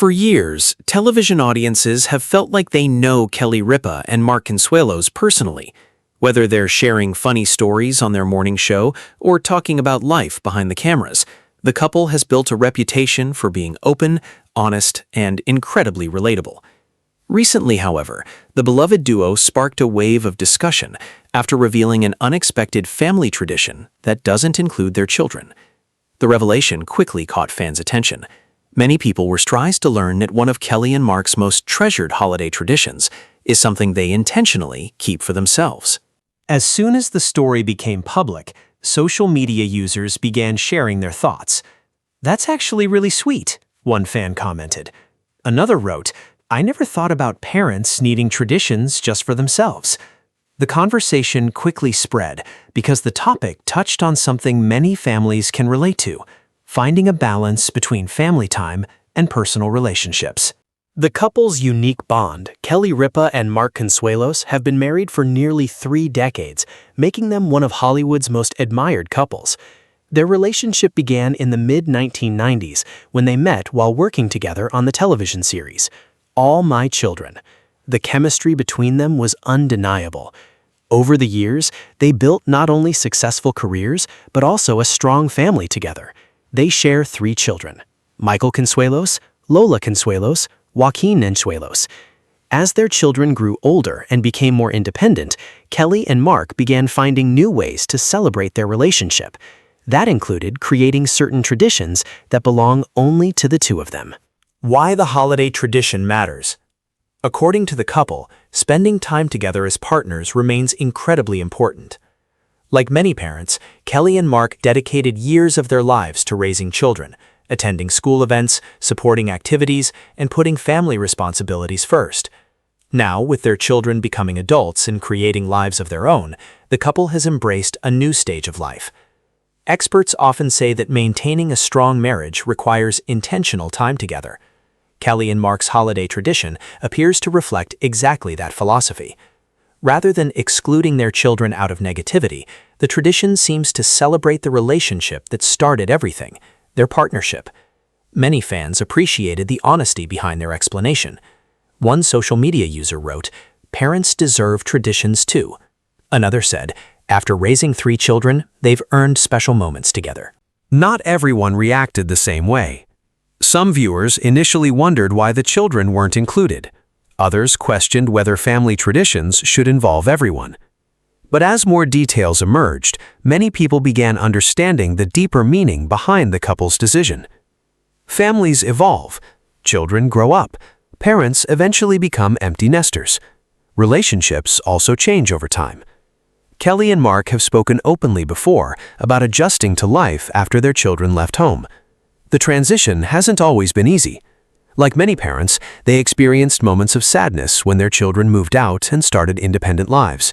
For years, television audiences have felt like they know Ripa and Mark Consuelos personally, whether they're sharing funny stories on their morning show or talking about life behind the cameras. The couple has built a reputation for being open, honest, and incredibly relatable. Recently, however, the beloved duo sparked a wave of discussion after revealing an unexpected family tradition that doesn't include their children. The revelation quickly caught fans' attention. Many people were surprised to learn that one of Kelly and Mark's most treasured holiday traditions is something they intentionally keep for themselves. As soon as the story became public, social media users began sharing their thoughts. "That's actually really sweet," one fan commented. Another wrote, "I never thought about parents needing traditions just for themselves." The conversation quickly spread because the topic touched on something many families can relate to: finding a balance between family time and personal relationships. The couple's unique bond, Ripa and Mark Consuelos, have been married for nearly 3 decades, making them one of Hollywood's most admired couples. Their relationship began in the mid-1990s when they met while working together on the television series All My Children. The chemistry between them was undeniable. Over the years, they built not only successful careers, but also a strong family together. They share 3 children: Michael Consuelos, Lola Consuelos, Joaquin Consuelos. As their children grew older and became more independent, Kelly and Mark began finding new ways to celebrate their relationship. That included creating certain traditions that belong only to the two of them. Why the holiday tradition matters. According to the couple, spending time together as partners remains incredibly important. Like many parents, Kelly and Mark dedicated years of their lives to raising children, attending school events, supporting activities, and putting family responsibilities first. Now, with their children becoming adults and creating lives of their own, the couple has embraced a new stage of life. Experts often say that maintaining a strong marriage requires intentional time together. Kelly and Mark's holiday tradition appears to reflect exactly that philosophy. Rather than excluding their children out of negativity, the tradition seems to celebrate the relationship that started everything: their partnership. Many fans appreciated the honesty behind their explanation. One social media user wrote, "Parents deserve traditions too." Another said, "After raising 3 children, they've earned special moments together." Not everyone reacted the same way. Some viewers initially wondered why the children weren't included. Others questioned whether family traditions should involve everyone. But as more details emerged, many people began understanding the deeper meaning behind the couple's decision. Families evolve, children grow up, parents eventually become empty nesters. Relationships also change over time. Kelly and Mark have spoken openly before about adjusting to life after their children left home. The transition hasn't always been easy. Like many parents, they experienced moments of sadness when their children moved out and started independent lives.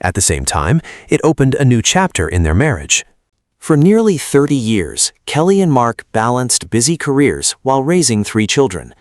At the same time, it opened a new chapter in their marriage. For nearly 30 years, Kelly and Mark balanced busy careers while raising 3 children.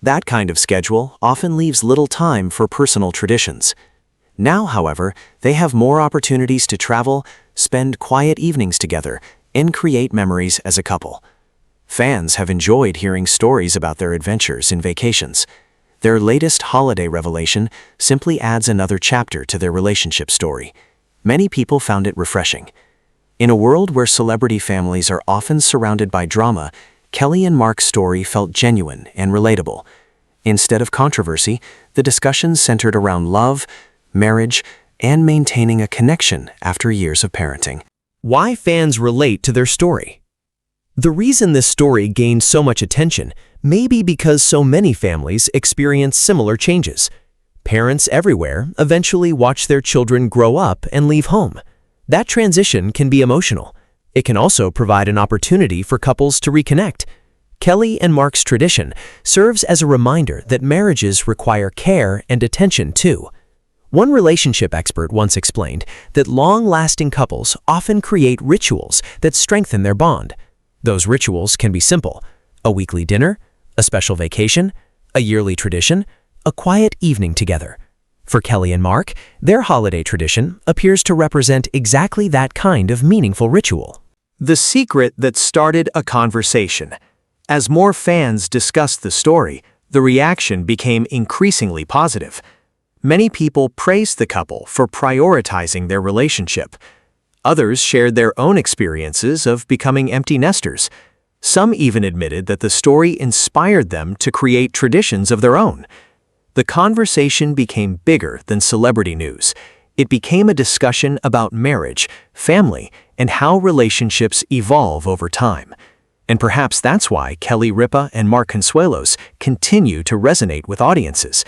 That kind of schedule often leaves little time for personal traditions. Now, however, they have more opportunities to travel, spend quiet evenings together, and create memories as a couple. Fans have enjoyed hearing stories about their adventures and vacations. Their latest holiday revelation simply adds another chapter to their relationship story. Many people found it refreshing. In a world where celebrity families are often surrounded by drama, Kelly and Mark's story felt genuine and relatable. Instead of controversy, the discussions centered around love, marriage, and maintaining a connection after years of parenting. Why fans relate to their story. The reason this story gained so much attention may be because so many families experience similar changes. Parents everywhere eventually watch their children grow up and leave home. That transition can be emotional. It can also provide an opportunity for couples to reconnect. Kelly and Mark's tradition serves as a reminder that marriages require care and attention too. One relationship expert once explained that long-lasting couples often create rituals that strengthen their bond. Those rituals can be simple: a weekly dinner, a special vacation, a yearly tradition, a quiet evening together. For Kelly and Mark, their holiday tradition appears to represent exactly that kind of meaningful ritual. The secret that started a conversation. As more fans discussed the story, the reaction became increasingly positive. Many people praised the couple for prioritizing their relationship. Others shared their own experiences of becoming empty nesters. Some even admitted that the story inspired them to create traditions of their own. The conversation became bigger than celebrity news. It became a discussion about marriage, family, and how relationships evolve over time. And perhaps that's why Ripa and Mark Consuelos continue to resonate with audiences.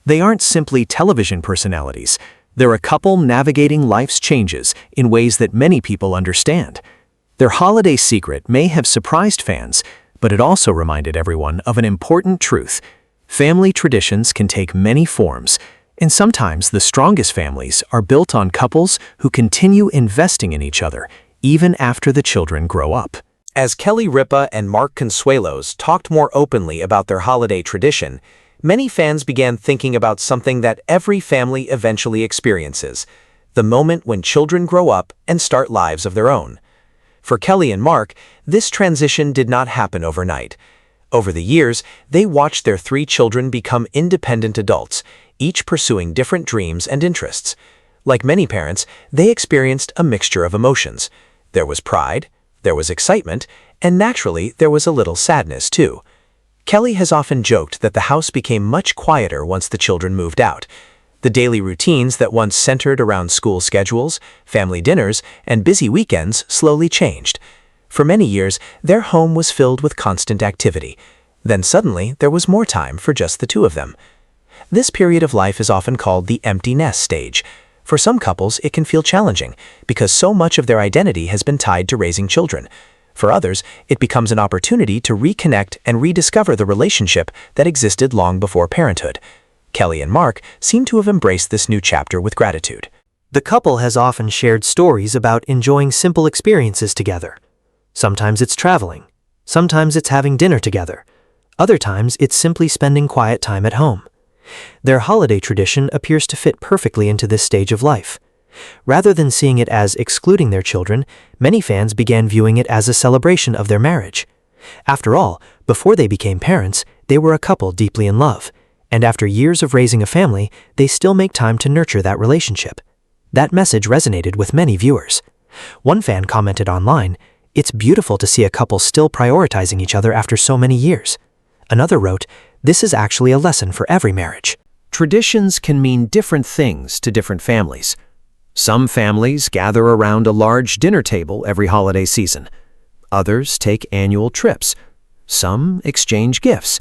They aren't simply television personalities. They're a couple navigating life's changes in ways that many people understand. Their holiday secret may have surprised fans, but it also reminded everyone of an important truth. Family traditions can take many forms, and sometimes the strongest families are built on couples who continue investing in each other, even after the children grow up. As Ripa and Mark Consuelos talked more openly about their holiday tradition, many fans began thinking about something that every family eventually experiences: the moment when children grow up and start lives of their own. For Kelly and Mark, this transition did not happen overnight. Over the years, they watched their 3 children become independent adults, each pursuing different dreams and interests. Like many parents, they experienced a mixture of emotions. There was pride, there was excitement, and naturally, there was a little sadness too. Kelly has often joked that the house became much quieter once the children moved out. The daily routines that once centered around school schedules, family dinners, and busy weekends slowly changed. For many years, their home was filled with constant activity. Then suddenly, there was more time for just the 2 of them. This period of life is often called the empty nest stage. For some couples, it can feel challenging because so much of their identity has been tied to raising children. For others, it becomes an opportunity to reconnect and rediscover the relationship that existed long before parenthood. Kelly and Mark seem to have embraced this new chapter with gratitude. The couple has often shared stories about enjoying simple experiences together. Sometimes it's traveling. Sometimes it's having dinner together. Other times it's simply spending quiet time at home. Their holiday tradition appears to fit perfectly into this stage of life. Rather than seeing it as excluding their children, many fans began viewing it as a celebration of their marriage. After all, before they became parents, they were a couple deeply in love. And after years of raising a family, they still make time to nurture that relationship. That message resonated with many viewers. One fan commented online, "It's beautiful to see a couple still prioritizing each other after so many years." Another wrote, "This is actually a lesson for every marriage." Traditions can mean different things to different families. Some families gather around a large dinner table every holiday season. Others take annual trips. Some exchange gifts.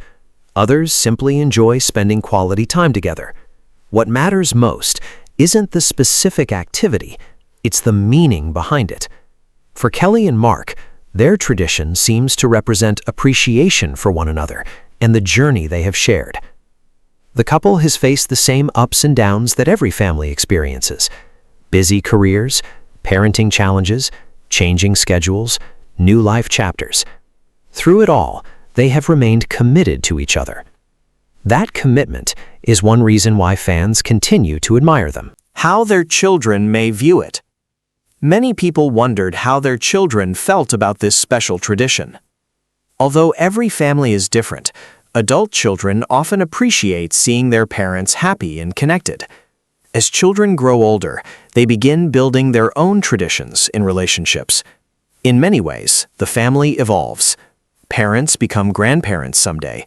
Others simply enjoy spending quality time together. What matters most isn't the specific activity, it's the meaning behind it. For Kelly and Mark, their tradition seems to represent appreciation for one another and the journey they have shared. The couple has faced the same ups and downs that every family experiences: busy careers, parenting challenges, changing schedules, new life chapters. Through it all, they have remained committed to each other. That commitment is one reason why fans continue to admire them. How their children may view it. Many people wondered how their children felt about this special tradition. Although every family is different, adult children often appreciate seeing their parents happy and connected. As children grow older, they begin building their own traditions in relationships. In many ways, the family evolves. Parents become grandparents someday.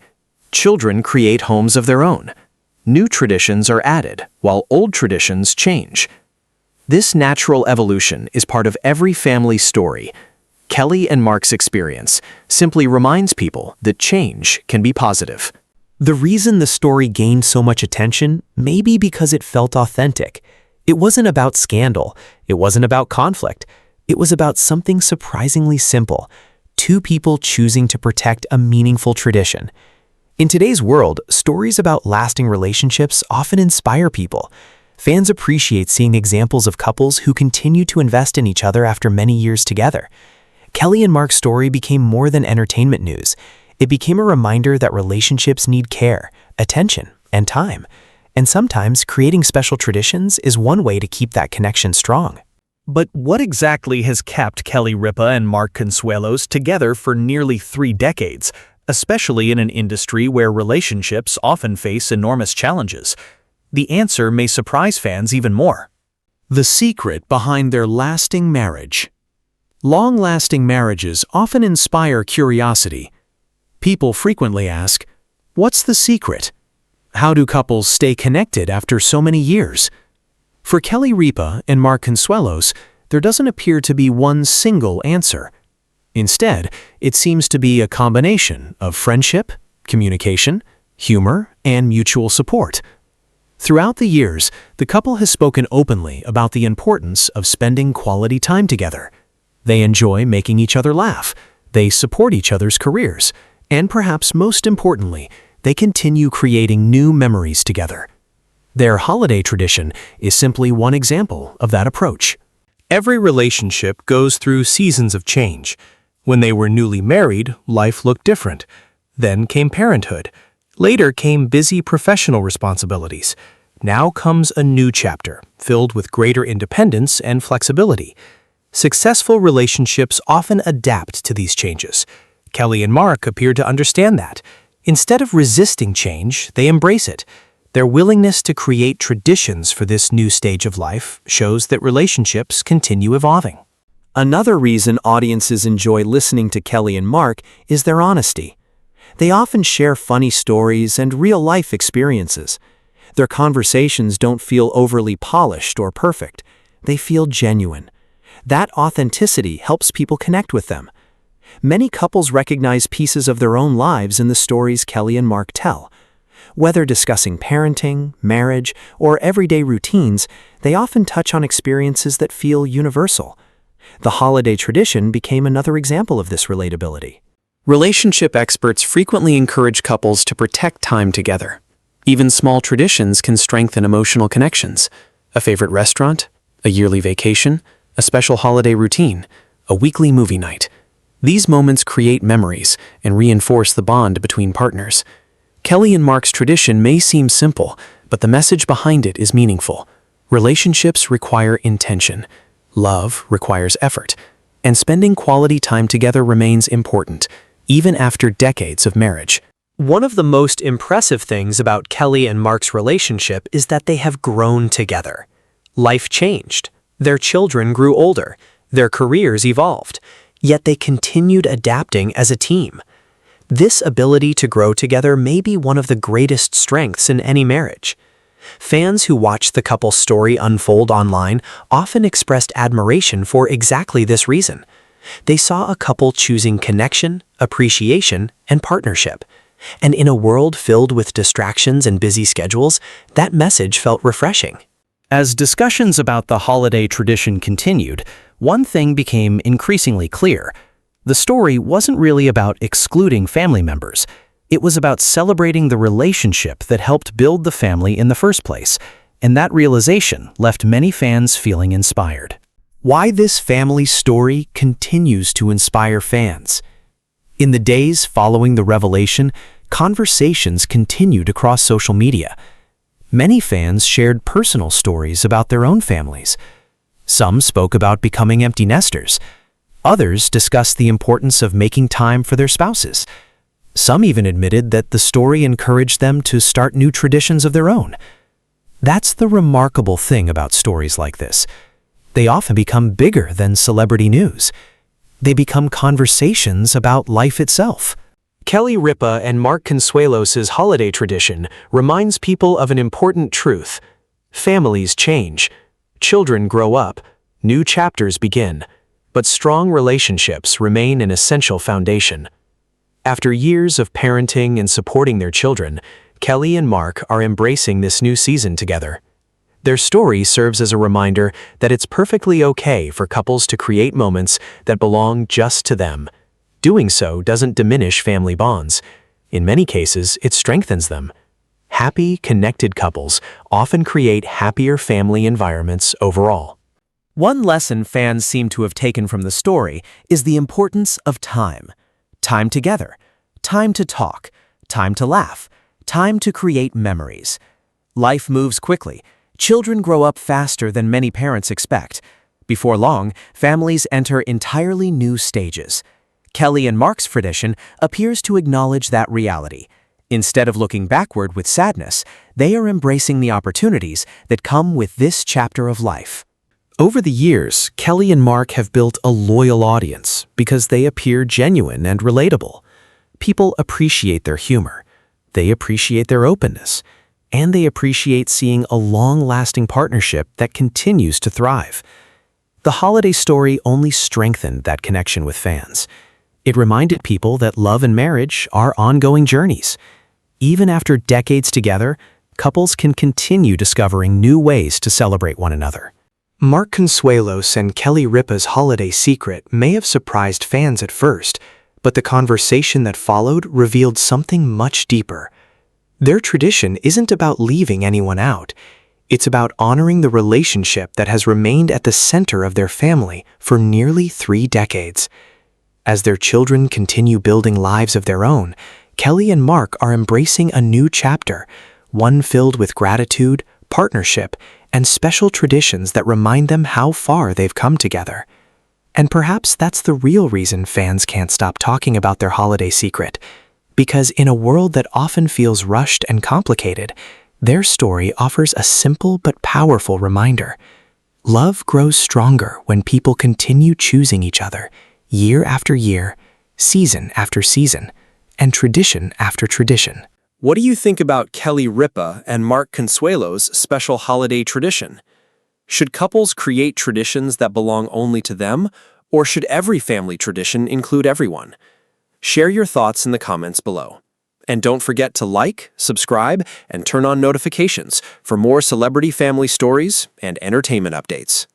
Children create homes of their own. New traditions are added, while old traditions change. This natural evolution is part of every family's story. Kelly and Mark's experience simply reminds people that change can be positive. The reason the story gained so much attention may be because it felt authentic. It wasn't about scandal. It wasn't about conflict. It was about something surprisingly simple: 2 people choosing to protect a meaningful tradition. In today's world, stories about lasting relationships often inspire people. Fans appreciate seeing examples of couples who continue to invest in each other after many years together. Kelly and Mark's story became more than entertainment news. It became a reminder that relationships need care, attention, and time. And sometimes creating special traditions is one way to keep that connection strong. But what exactly has kept Ripa and Mark Consuelos together for nearly 3 decades, especially in an industry where relationships often face enormous challenges? The answer may surprise fans even more. The secret behind their lasting marriage. Long-lasting marriages often inspire curiosity. People frequently ask, "What's the secret? How do couples stay connected after so many years?" For Ripa and Mark Consuelos, there doesn't appear to be one single answer. Instead, it seems to be a combination of friendship, communication, humor, and mutual support. Throughout the years, the couple has spoken openly about the importance of spending quality time together. They enjoy making each other laugh, they support each other's careers, and perhaps most importantly, they continue creating new memories together. Their holiday tradition is simply one example of that approach. Every relationship goes through seasons of change. When they were newly married, life looked different. Then came parenthood. Later came busy professional responsibilities. Now comes a new chapter, filled with greater independence and flexibility. Successful relationships often adapt to these changes. Kelly and Mark appear to understand that. Instead of resisting change, they embrace it. Their willingness to create traditions for this new stage of life shows that relationships continue evolving. Another reason audiences enjoy listening to Kelly and Mark is their honesty. They often share funny stories and real-life experiences. Their conversations don't feel overly polished or perfect. They feel genuine. That authenticity helps people connect with them. Many couples recognize pieces of their own lives in the stories Kelly and Mark tell. Whether discussing parenting, marriage, or everyday routines, they often touch on experiences that feel universal. The holiday tradition became another example of this relatability. Relationship experts frequently encourage couples to protect time together. Even small traditions can strengthen emotional connections. A favorite restaurant, a yearly vacation, a special holiday routine, a weekly movie night. These moments create memories and reinforce the bond between partners. Kelly and Mark's tradition may seem simple, but the message behind it is meaningful. Relationships require intention. Love requires effort. And spending quality time together remains important, even after decades of marriage. One of the most impressive things about Kelly and Mark's relationship is that they have grown together. Life changed. Their children grew older. Their careers evolved. Yet they continued adapting as a team. This ability to grow together may be one of the greatest strengths in any marriage. Fans who watched the couple's story unfold online often expressed admiration for exactly this reason. They saw a couple choosing connection, appreciation, and partnership. And in a world filled with distractions and busy schedules, that message felt refreshing. As discussions about the holiday tradition continued, one thing became increasingly clear. The story wasn't really about excluding family members. It was about celebrating the relationship that helped build the family in the first place, and that realization left many fans feeling inspired. Why this family story continues to inspire fans. In the days following the revelation, conversations continued across social media. Many fans shared personal stories about their own families. Some spoke about becoming empty nesters. Others discussed the importance of making time for their spouses. Some even admitted that the story encouraged them to start new traditions of their own. That's the remarkable thing about stories like this. They often become bigger than celebrity news. They become conversations about life itself. Ripa and Mark Consuelos' holiday tradition reminds people of an important truth. Families change. Children grow up. New chapters begin. But strong relationships remain an essential foundation. After years of parenting and supporting their children, Kelly and Mark are embracing this new season together. Their story serves as a reminder that it's perfectly okay for couples to create moments that belong just to them. Doing so doesn't diminish family bonds. In many cases, it strengthens them. Happy, connected couples often create happier family environments overall. One lesson fans seem to have taken from the story is the importance of time. Time together. Time to talk. Time to laugh. Time to create memories. Life moves quickly. Children grow up faster than many parents expect. Before long, families enter entirely new stages. Kelly and Mark's tradition appears to acknowledge that reality. Instead of looking backward with sadness, they are embracing the opportunities that come with this chapter of life. Over the years, Kelly and Mark have built a loyal audience because they appear genuine and relatable. People appreciate their humor, they appreciate their openness, and they appreciate seeing a long-lasting partnership that continues to thrive. The holiday story only strengthened that connection with fans. It reminded people that love and marriage are ongoing journeys. Even after decades together, couples can continue discovering new ways to celebrate one another. Mark Consuelos and Kelly Ripa's holiday secret may have surprised fans at first, but the conversation that followed revealed something much deeper. Their tradition isn't about leaving anyone out. It's about honoring the relationship that has remained at the center of their family for nearly 3 decades. As their children continue building lives of their own, Kelly and Mark are embracing a new chapter, one filled with gratitude, partnership, and special traditions that remind them how far they've come together. And perhaps that's the real reason fans can't stop talking about their holiday secret, because in a world that often feels rushed and complicated, their story offers a simple but powerful reminder. Love grows stronger when people continue choosing each other, year after year, season after season, and tradition after tradition. What do you think about Kelly Ripa and Mark Consuelos' special holiday tradition? Should couples create traditions that belong only to them, or should every family tradition include everyone? Share your thoughts in the comments below. And don't forget to like, subscribe, and turn on notifications for more celebrity family stories and entertainment updates.